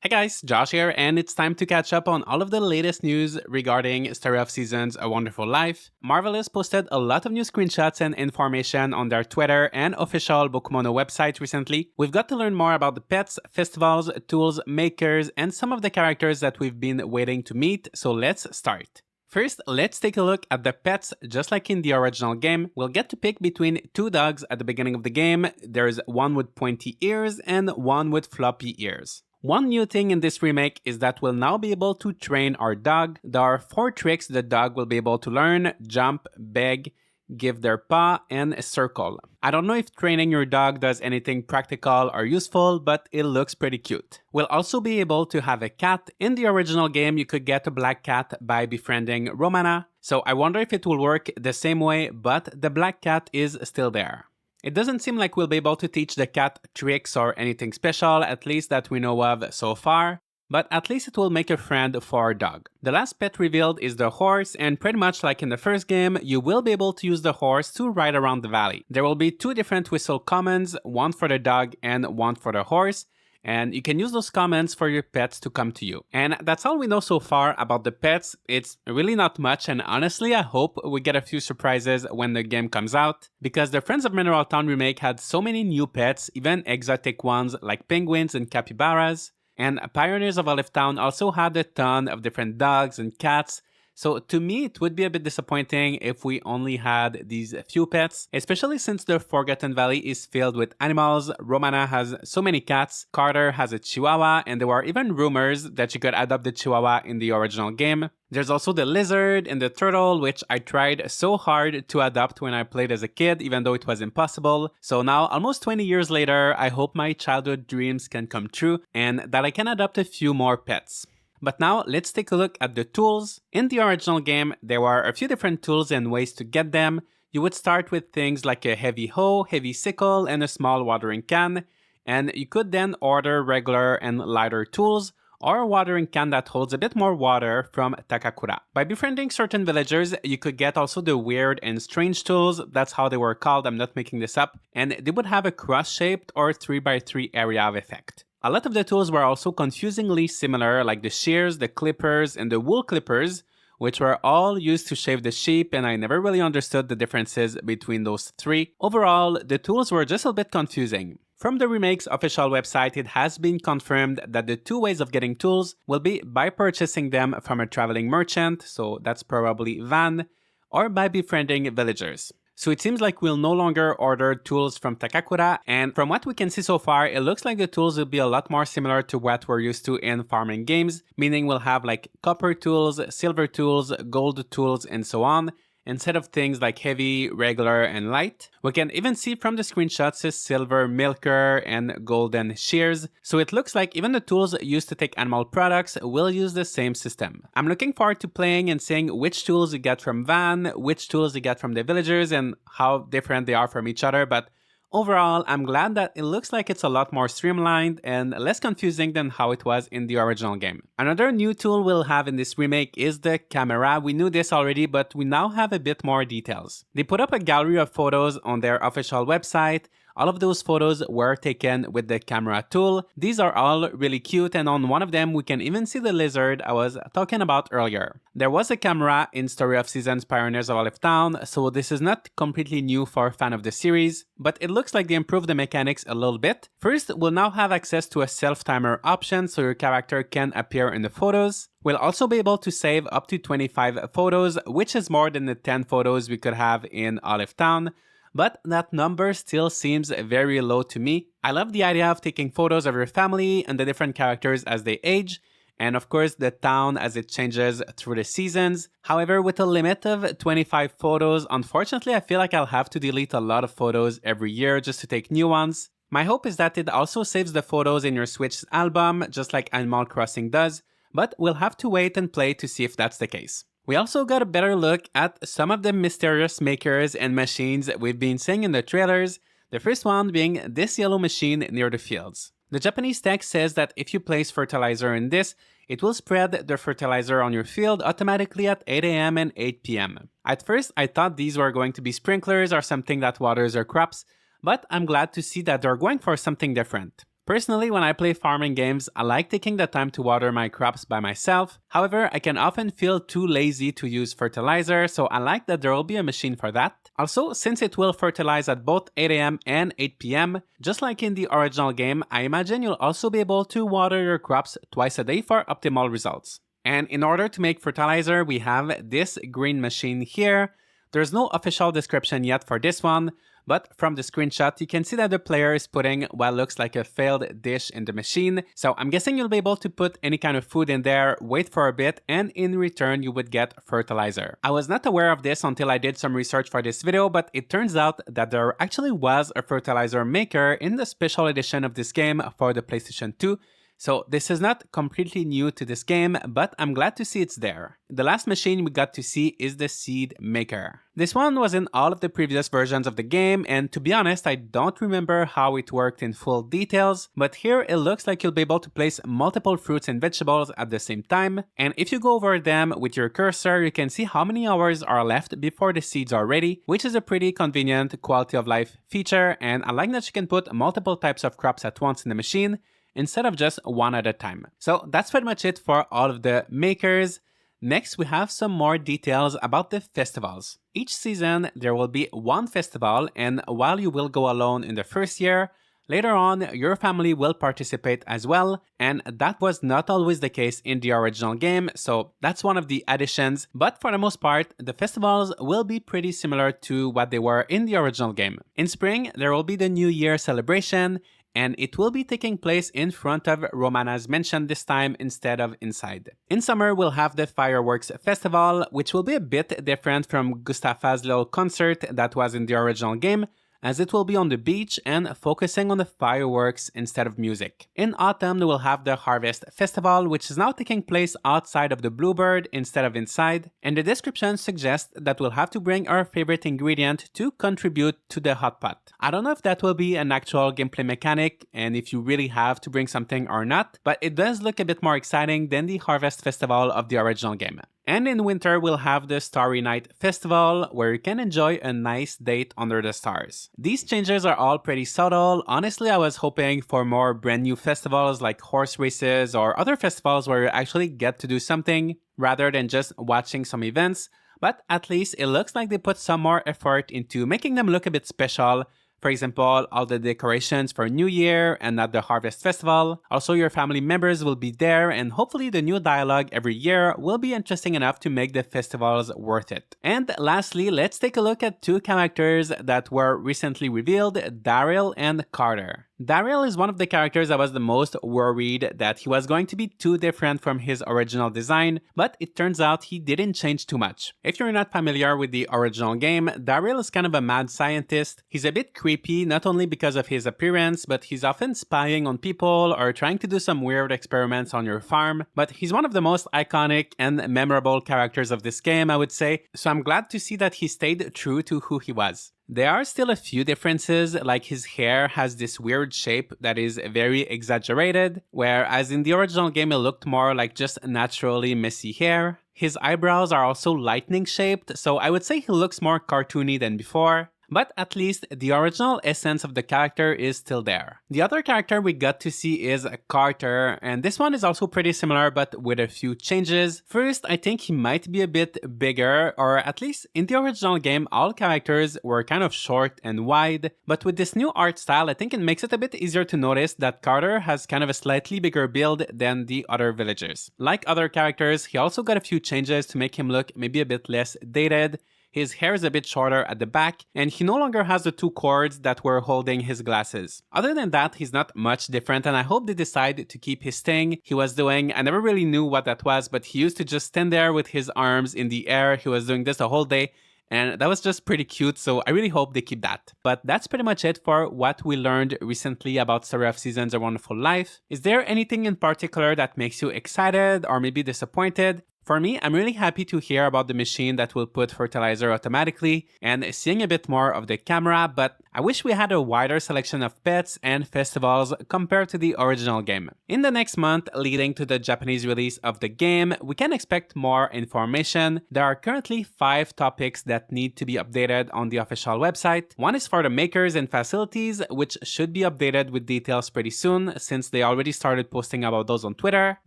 Hey guys, Josh here, and it's time to catch up on all of the latest news regarding Story of Seasons A Wonderful Life. Marvelous posted a lot of new screenshots and information on their Twitter and official Bokumono website recently. We've got to learn more about the pets, festivals, tools, makers, and some of the characters that we've been waiting to meet, so let's start. First, let's take a look at the pets. Just like in the original game, we'll get to pick between two dogs at the beginning of the game. There's one with pointy ears and one with floppy ears. One new thing in this remake is that we'll now be able to train our dog. There are 4 tricks the dog will be able to learn: jump, beg, give their paw, and circle. I don't know if training your dog does anything practical or useful, but it looks pretty cute. We'll also be able to have a cat. In the original game, you could get a black cat by befriending Romana, so I wonder if it will work the same way, but the black cat is still there. It doesn't seem like we'll be able to teach the cat tricks or anything special, at least that we know of so far, but at least it will make a friend for our dog. The last pet revealed is the horse, and pretty much like in the first game, you will be able to use the horse to ride around the valley. There will be 2 different whistle commands, one for the dog and one for the horse, and you can use those commands for your pets to come to you. And that's all we know so far about the pets. It's really not much, and honestly I hope we get a few surprises when the game comes out, because the Friends of Mineral Town remake had so many new pets, even exotic ones like penguins and capybaras, and Pioneers of Olive Town also had a ton of different dogs and cats. So to me, it would be a bit disappointing if we only had these few pets, especially since the Forgotten Valley is filled with animals. Romana has so many cats, Carter has a Chihuahua, and there were even rumors that you could adopt the Chihuahua in the original game. There's also the lizard and the turtle, which I tried so hard to adopt when I played as a kid, even though it was impossible. So now, almost 20 years later, I hope my childhood dreams can come true and that I can adopt a few more pets. But now, let's take a look at the tools. In the original game, there were a few different tools and ways to get them. You would start with things like a heavy hoe, heavy sickle, and a small watering can, and you could then order regular and lighter tools, or a watering can that holds a bit more water from Takakura. By befriending certain villagers, you could get also the weird and strange tools. That's how they were called, I'm not making this up, and they would have a cross-shaped or 3x3 area of effect. A lot of the tools were also confusingly similar, like the shears, the clippers, and the wool clippers, which were all used to shave the sheep, and I never really understood the differences between those 3. Overall, the tools were just a bit confusing. From the remake's official website, it has been confirmed that the 2 ways of getting tools will be by purchasing them from a traveling merchant, so that's probably Van, or by befriending villagers. So it seems like we'll no longer order tools from Takakura, and from what we can see so far, it looks like the tools will be a lot more similar to what we're used to in farming games, meaning we'll have like copper tools, silver tools, gold tools, and so on, instead of things like heavy, regular, and light. We can even see from the screenshots a silver milker and golden shears, so it looks like even the tools used to take animal products will use the same system. I'm looking forward to playing and seeing which tools you get from Van, which tools you get from the villagers, and how different they are from each other, but overall, I'm glad that it looks like it's a lot more streamlined and less confusing than how it was in the original game. Another new tool we'll have in this remake is the camera. We knew this already, but we now have a bit more details. They put up a gallery of photos on their official website. All of those photos were taken with the camera tool. These are all really cute, and on one of them we can even see the lizard I was talking about earlier. There was a camera in Story of Seasons Pioneers of Olive Town, so this is not completely new for a fan of the series, but it looks like they improved the mechanics a little bit. First, we'll now have access to a self-timer option so your character can appear in the photos. We'll also be able to save up to 25 photos, which is more than the 10 photos we could have in Olive Town. But that number still seems very low to me. I love the idea of taking photos of your family and the different characters as they age, and of course the town as it changes through the seasons. However, with a limit of 25 photos, unfortunately I feel like I'll have to delete a lot of photos every year just to take new ones. My hope is that it also saves the photos in your Switch album, just like Animal Crossing does, but we'll have to wait and play to see if that's the case. We also got a better look at some of the mysterious makers and machines we've been seeing in the trailers, the first one being this yellow machine near the fields. The Japanese text says that if you place fertilizer in this, it will spread the fertilizer on your field automatically at 8 AM and 8 PM. At first, I thought these were going to be sprinklers or something that waters your crops, but I'm glad to see that they're going for something different. Personally, when I play farming games, I like taking the time to water my crops by myself. However, I can often feel too lazy to use fertilizer, so I like that there will be a machine for that. Also, since it will fertilize at both 8 a.m. and 8 p.m., just like in the original game, I imagine you'll also be able to water your crops twice a day for optimal results. And in order to make fertilizer, we have this green machine here. There's no official description yet for this one, but from the screenshot, you can see that the player is putting what looks like a failed dish in the machine. So I'm guessing you'll be able to put any kind of food in there, wait for a bit, and in return, you would get fertilizer. I was not aware of this until I did some research for this video, but it turns out that there actually was a fertilizer maker in the special edition of this game for the PlayStation 2. So this is not completely new to this game, but I'm glad to see it's there. The last machine we got to see is the seed maker. This one was in all of the previous versions of the game, and to be honest, I don't remember how it worked in full details, but here it looks like you'll be able to place multiple fruits and vegetables at the same time, and if you go over them with your cursor, you can see how many hours are left before the seeds are ready, which is a pretty convenient quality of life feature, and I like that you can put multiple types of crops at once in the machine, instead of just one at a time. So that's pretty much it for all of the makers. Next, we have some more details about the festivals. Each season, there will be one festival, and while you will go alone in the first year, later on, your family will participate as well, and that was not always the case in the original game, so that's one of the additions. But for the most part, the festivals will be pretty similar to what they were in the original game. In spring, there will be the New Year celebration, and it will be taking place in front of Romana's mansion this time instead of inside. In summer, we'll have the Fireworks Festival, which will be a bit different from Gustafa's little concert that was in the original game, as it will be on the beach and focusing on the fireworks instead of music. In autumn, we will have the Harvest Festival, which is now taking place outside of the Bluebird instead of inside, and the description suggests that we'll have to bring our favorite ingredient to contribute to the hot pot. I don't know if that will be an actual gameplay mechanic and if you really have to bring something or not, but it does look a bit more exciting than the Harvest Festival of the original game. And in winter, we'll have the Starry Night Festival, where you can enjoy a nice date under the stars. These changes are all pretty subtle. Honestly, I was hoping for more brand new festivals like horse races or other festivals where you actually get to do something rather than just watching some events. But at least it looks like they put some more effort into making them look a bit special. For example, all the decorations for New Year and at the Harvest Festival. Also, your family members will be there, and hopefully the new dialogue every year will be interesting enough to make the festivals worth it. And lastly, let's take a look at two characters that were recently revealed, Daryl and Carter. Daryl is one of the characters I was the most worried that he was going to be too different from his original design, but it turns out he didn't change too much. If you're not familiar with the original game, Daryl is kind of a mad scientist. He's a bit creepy, not only because of his appearance, but he's often spying on people or trying to do some weird experiments on your farm. But he's one of the most iconic and memorable characters of this game, I would say, so I'm glad to see that he stayed true to who he was. There are still a few differences, like his hair has this weird shape that is very exaggerated, whereas in the original game it looked more like just naturally messy hair. His eyebrows are also lightning shaped, so I would say he looks more cartoony than before. But at least the original essence of the character is still there. The other character we got to see is Carter, and this one is also pretty similar but with a few changes. First, I think he might be a bit bigger, or at least in the original game all characters were kind of short and wide, but with this new art style I think it makes it a bit easier to notice that Carter has kind of a slightly bigger build than the other villagers. Like other characters, he also got a few changes to make him look maybe a bit less dated. His hair is a bit shorter at the back, and he no longer has the two cords that were holding his glasses. Other than that, he's not much different, and I hope they decide to keep his thing he was doing. I never really knew what that was, but he used to just stand there with his arms in the air. He was doing this the whole day, and that was just pretty cute, so I really hope they keep that. But that's pretty much it for what we learned recently about Story of Seasons A Wonderful Life. Is there anything in particular that makes you excited or maybe disappointed? For me, I'm really happy to hear about the machine that will put fertilizer automatically and seeing a bit more of the camera, but I wish we had a wider selection of pets and festivals compared to the original game. In the next month, leading to the Japanese release of the game, we can expect more information. There are currently 5 topics that need to be updated on the official website. One is for the makers and facilities, which should be updated with details pretty soon, since they already started posting about those on Twitter.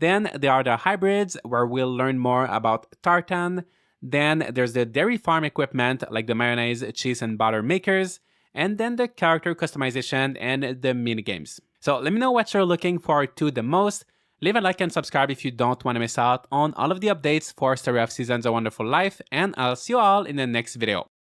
Then there are the hybrids, where we'll learn more about tartan. Then there's the dairy farm equipment, like the mayonnaise, cheese, and butter makers. And then the character customization and the minigames. So let me know what you're looking forward to the most. Leave a like and subscribe if you don't want to miss out on all of the updates for Story of Seasons A Wonderful Life, and I'll see you all in the next video.